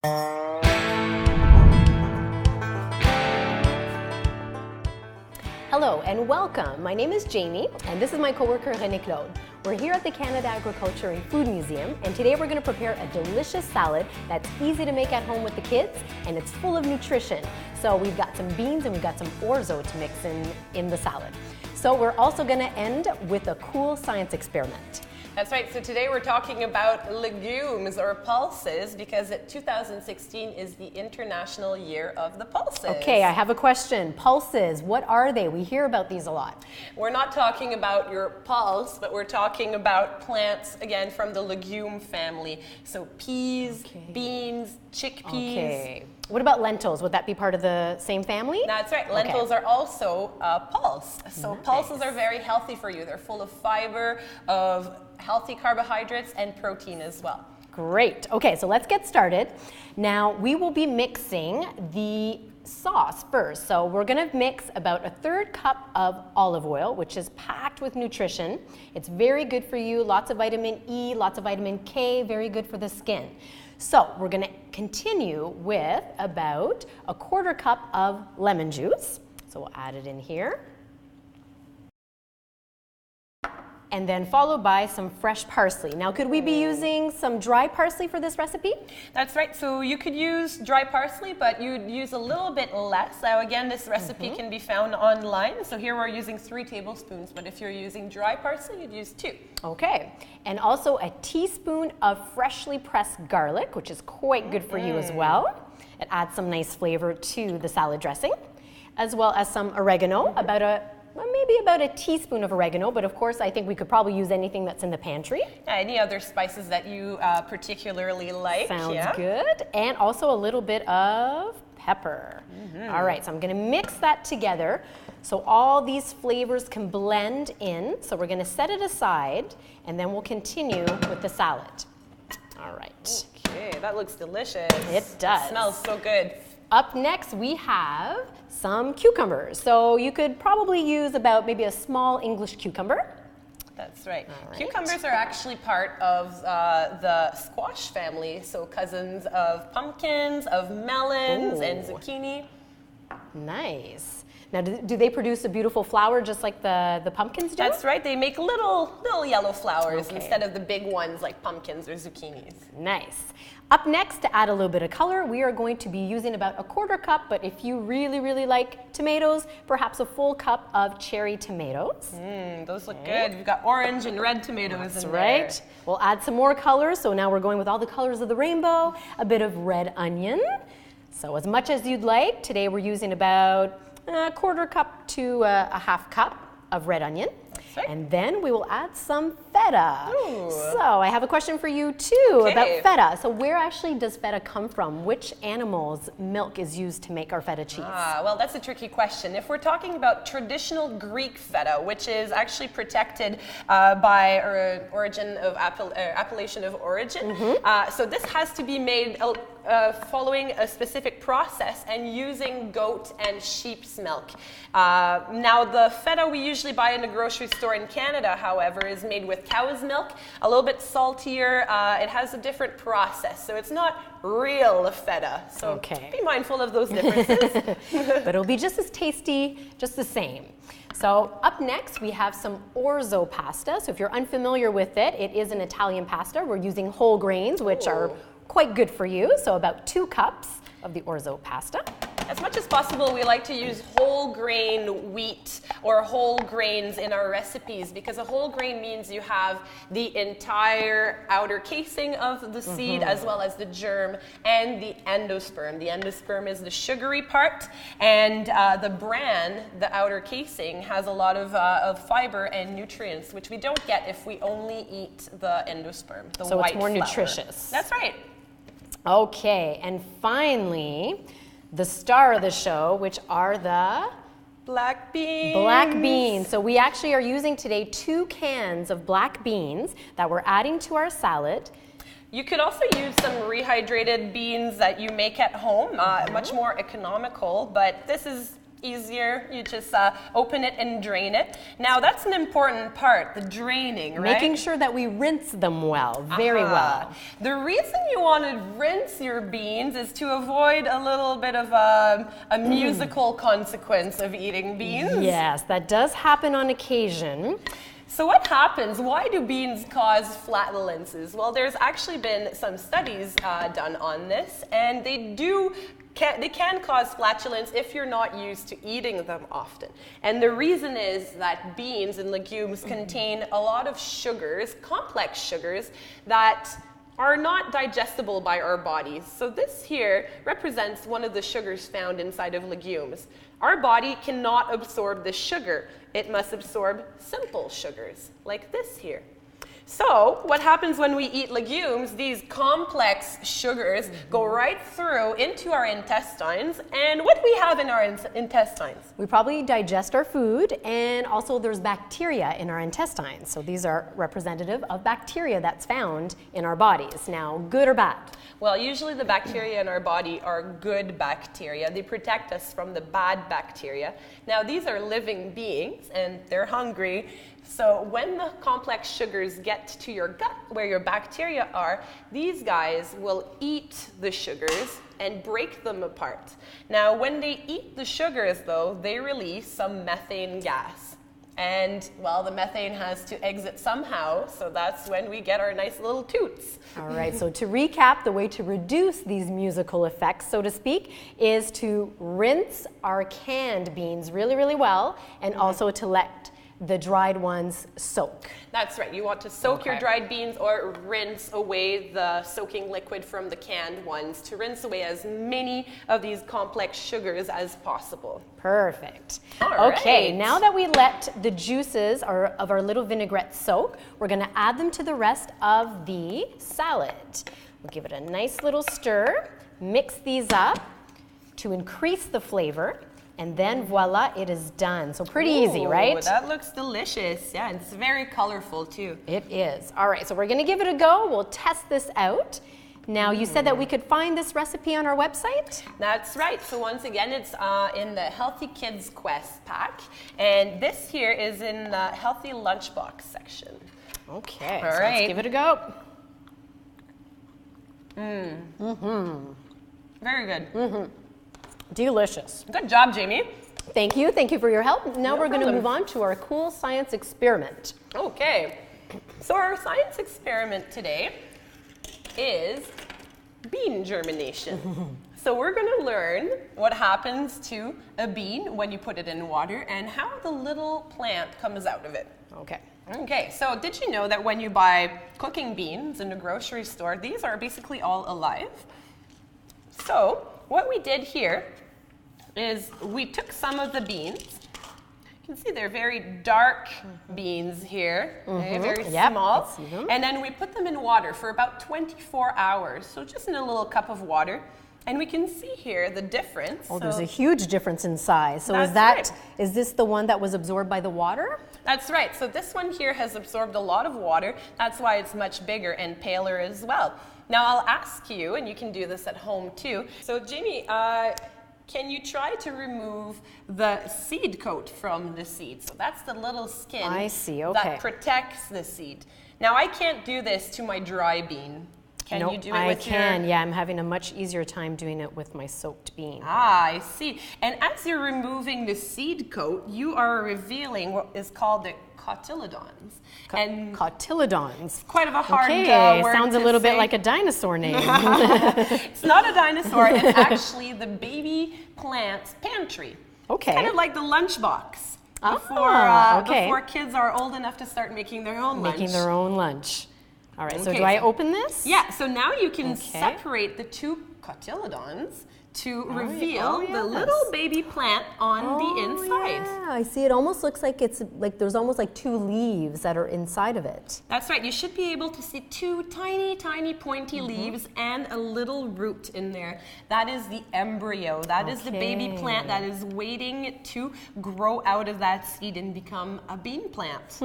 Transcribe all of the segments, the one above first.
Hello and welcome. My name is Jamie and this is my coworker René Claude. We're here at the Canada Agriculture and Food Museum, and today we're going to prepare a delicious salad that's easy to make at home with the kids and it's full of nutrition. So we've got some beans and we've got some orzo to mix in the salad. So we're also going to end with a cool science experiment. That's right, so today we're talking about legumes or pulses because 2016 is the International Year of the Pulses. Okay, I have a question. Pulses, what are they? We hear about these a lot. We're not talking about your pulse, but we're talking about plants, again, from the legume family. So peas, beans, chickpeas. Okay. What about lentils? Would that be part of the same family? That's right. Lentils are also pulse. So pulses are very healthy for you. They're full of fiber, of healthy carbohydrates, and protein as well. Great. Okay, so let's get started. Now, we will be mixing the sauce first. So we're going to mix about 1/3 cup of olive oil, which is packed with nutrition. It's very good for you. Lots of vitamin E, lots of vitamin K, very good for the skin. So we're going to continue with about 1/4 cup of lemon juice. So we'll add it in here. And then followed by some fresh parsley. Now, could we be using some dry parsley for this recipe? That's right. So you could use dry parsley, but you'd use a little bit less. Now, again, this recipe can be found online. So here we're using 3 tablespoons, but if you're using dry parsley, you'd use 2. Okay. And also a teaspoon of freshly pressed garlic, which is quite good for you as well. It adds some nice flavor to the salad dressing, as well as some oregano, maybe about a teaspoon of oregano, but of course I think we could probably use anything that's in the pantry. Any other spices that you particularly like. Sounds good. And also a little bit of pepper. All right, so I'm going to mix that together so all these flavors can blend in. So we're going to set it aside and then we'll continue with the salad. All right. Okay, that looks delicious. It does. It smells so good. Up next, we have some cucumbers. So you could probably use about maybe a small English cucumber. That's right. Cucumbers are actually part of the squash family, so cousins of pumpkins, of melons, and zucchini. Nice. Now, do they produce a beautiful flower just like the pumpkins do? That's right. They make little yellow flowers instead of the big ones like pumpkins or zucchinis. Nice. Up next, to add a little bit of color, we are going to be using about 1/4 cup, but if you really like tomatoes, perhaps a full cup of cherry tomatoes. Those look good. We've got orange and red tomatoes in there. Right. We'll add some more colors. So now we're going with all the colors of the rainbow, a bit of red onion. So as much as you'd like. Today we're using about 1/4 cup to a 1/2 cup of red onion. Right. And then we will add some feta. Ooh. So I have a question for you too about feta. So where actually does feta come from? Which animal's milk is used to make our feta cheese? Well, that's a tricky question. If we're talking about traditional Greek feta, which is actually protected by origin of appellation of origin, so this has to be made following a specific process and using goat and sheep's milk. Now, the feta we usually buy in the grocery store in Canada, however, is made with cow's milk, a little bit saltier. It has a different process, so it's not real feta. So be mindful of those differences. But it'll be just as tasty, just the same. So up next, we have some orzo pasta. So if you're unfamiliar with it, it is an Italian pasta. We're using whole grains, which are quite good for you. So about 2 cups of the orzo pasta. As much as possible, we like to use whole grain wheat or whole grains in our recipes because a whole grain means you have the entire outer casing of the seed as well as the germ and the endosperm. The endosperm is the sugary part, and the bran, the outer casing, has a lot of fiber and nutrients, which we don't get if we only eat the endosperm, the white flour. So it's more nutritious. That's right. Okay, and finally, the star of the show, which are the black beans. Black beans. So we actually are using today 2 cans of black beans that we're adding to our salad. You could also use some rehydrated beans that you make at home, much more economical, but this is easier. You just open it and drain it. Now that's an important part, the draining, right? Making sure that we rinse them well, very well. The reason you want to rinse your beans is to avoid a little bit of a musical consequence of eating beans. Yes, that does happen on occasion. So what happens? Why do beans cause flatulences? Well, there's actually been some studies done on this, and they can cause flatulence if you're not used to eating them often. And the reason is that beans and legumes contain a lot of sugars, complex sugars, that are not digestible by our bodies. So this here represents one of the sugars found inside of legumes. Our body cannot absorb this sugar. It must absorb simple sugars, like this here. So what happens when we eat legumes? These complex sugars go right through into our intestines. And what do we have in our intestines? We probably digest our food, and also there's bacteria in our intestines. So these are representative of bacteria that's found in our bodies. Now, good or bad? Well, usually the bacteria in our body are good bacteria. They protect us from the bad bacteria. Now, these are living beings, and they're hungry. So when the complex sugars get to your gut, where your bacteria are, these guys will eat the sugars and break them apart. Now, when they eat the sugars, though, they release some methane gas. And, well, the methane has to exit somehow, so that's when we get our nice little toots. All right, so to recap, the way to reduce these musical effects, so to speak, is to rinse our canned beans really, really well, and also to let the dried ones soak. That's right. You want to soak your dried beans or rinse away the soaking liquid from the canned ones to rinse away as many of these complex sugars as possible. Perfect. All okay, right. now that we let the juices of our little vinaigrette soak, we're going to add them to the rest of the salad. We'll give it a nice little stir, mix these up to increase the flavor. And then voila, it is done. So pretty easy, right? That looks delicious. Yeah, it's very colorful too. It is. All right, so we're gonna give it a go. We'll test this out. Now, you said that we could find this recipe on our website? That's right. So once again, it's in the Healthy Kids Quest pack. And this here is in the Healthy Lunchbox section. Okay, All so right. let's give it a go. Very good. Delicious. Good job, Jamie. Thank you for your help. Now we're gonna problem. move on to our cool science experiment. Okay. So our science experiment today is bean germination. So we're going to learn what happens to a bean when you put it in water and how the little plant comes out of it. Okay. Okay, so did you know that when you buy cooking beans in the grocery store, these are basically all alive? So what we did here is we took some of the beans. You can see they're very dark beans here, okay, very small. I see them. And then we put them in water for about 24 hours, so just in a little cup of water. And we can see here the difference. Oh, there's a huge difference in size. So That's is this the one that was absorbed by the water? That's right. So this one here has absorbed a lot of water. That's why it's much bigger and paler as well. Now I'll ask you, and you can do this at home too. So Jamie, can you try to remove the seed coat from the seed? So that's the little skin I see, okay. that protects the seed. Now I can't do this to my dry bean. Can you do it with your... I can, yeah. I'm having a much easier time doing it with my soaked bean. Ah, I see. And as you're removing the seed coat, you are revealing what is called the cotyledons. And cotyledons. quite of a hard word sounds to a little say. bit like a dinosaur name. It's not a dinosaur. It's actually the baby plant's pantry. Okay. It's kind of like the lunchbox. Before kids are old enough to start making their own lunch. Making their own lunch. All right, so Okay, do I open this? Yeah, so now you can separate the two cotyledons to reveal the little baby plant on the inside. Yeah, I see. It almost looks like it's like there's almost like two leaves that are inside of it. That's right. You should be able to see two tiny, tiny pointy leaves and a little root in there. That is the embryo. That is the baby plant that is waiting to grow out of that seed and become a bean plant.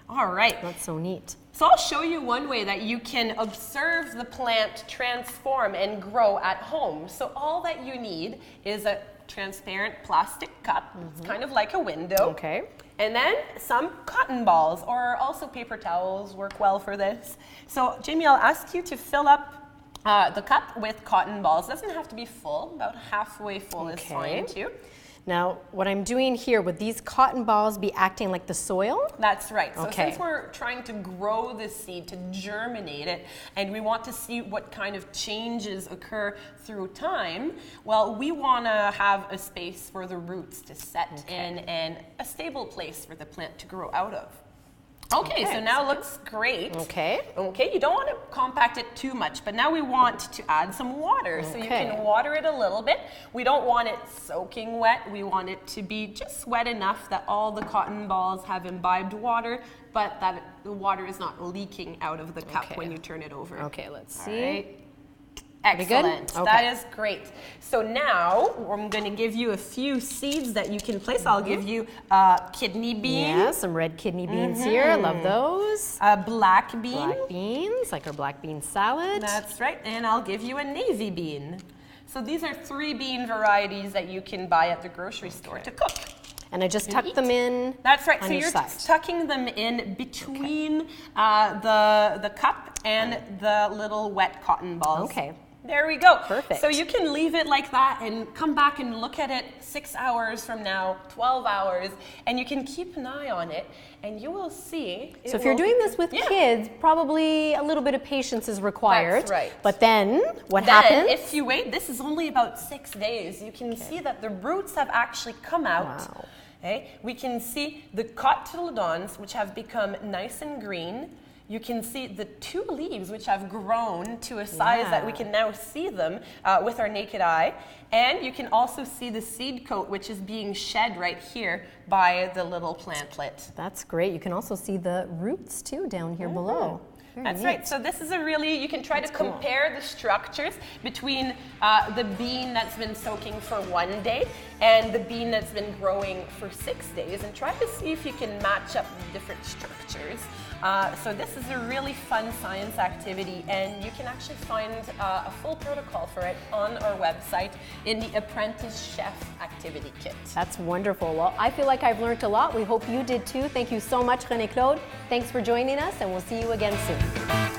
All right. That's so neat. So I'll show you one way that you can observe the plant transform and grow at home. So all that you need is a transparent plastic cup. It's kind of like a window. Okay. And then some cotton balls, or also paper towels work well for this. So Jamie, I'll ask you to fill up the cup with cotton balls. It doesn't have to be full, about halfway full is fine too. Now, what I'm doing here, would these cotton balls be acting like the soil? That's right. So Okay. since we're trying to grow the seed, to germinate it, and we want to see what kind of changes occur through time, well, we want to have a space for the roots to set in and a stable place for the plant to grow out of. Okay, so now it looks great. Okay. Okay, you don't want to compact it too much, but now we want to add some water. So you can water it a little bit. We don't want it soaking wet. We want it to be just wet enough that all the cotton balls have imbibed water, but that the water is not leaking out of the cup when you turn it over. Okay, let's see. All right. Excellent. Good? Okay. That is great. So now I'm going to give you a few seeds that you can place. I'll give you kidney bean. Yeah, some red kidney beans here. Love those. Black bean. Black beans, like our black bean salad. That's right. And I'll give you a navy bean. So these are 3 bean varieties that you can buy at the grocery store to cook. And I just tuck them in. That's right. on So each you're side. tucking them in between the cup and the little wet cotton balls. Okay. There we go. Perfect. So you can leave it like that and come back and look at it 6 hours from now, 12 hours, and you can keep an eye on it, and you will see. So if you're doing this with kids, probably a little bit of patience is required. That's right. But then what happens? If you wait, this is only about 6 days, you can see that the roots have actually come out. Wow. Okay? We can see the cotyledons, which have become nice and green. You can see the 2 leaves, which have grown to a size that we can now see them with our naked eye. And you can also see the seed coat, which is being shed right here by the little plantlet. That's great. You can also see the roots too down here below. That's right. So this is a really, you can try to compare the structures between the bean that's been soaking for 1 day and the bean that's been growing for 6 days, and try to see if you can match up the different structures. So this is a really fun science activity, and you can actually find a full protocol for it on our website in the Apprentice Chef Activity Kit. That's wonderful. Well, I feel like I've learned a lot. We hope you did too. Thank you so much, René Claude. Thanks for joining us, and we'll see you again soon.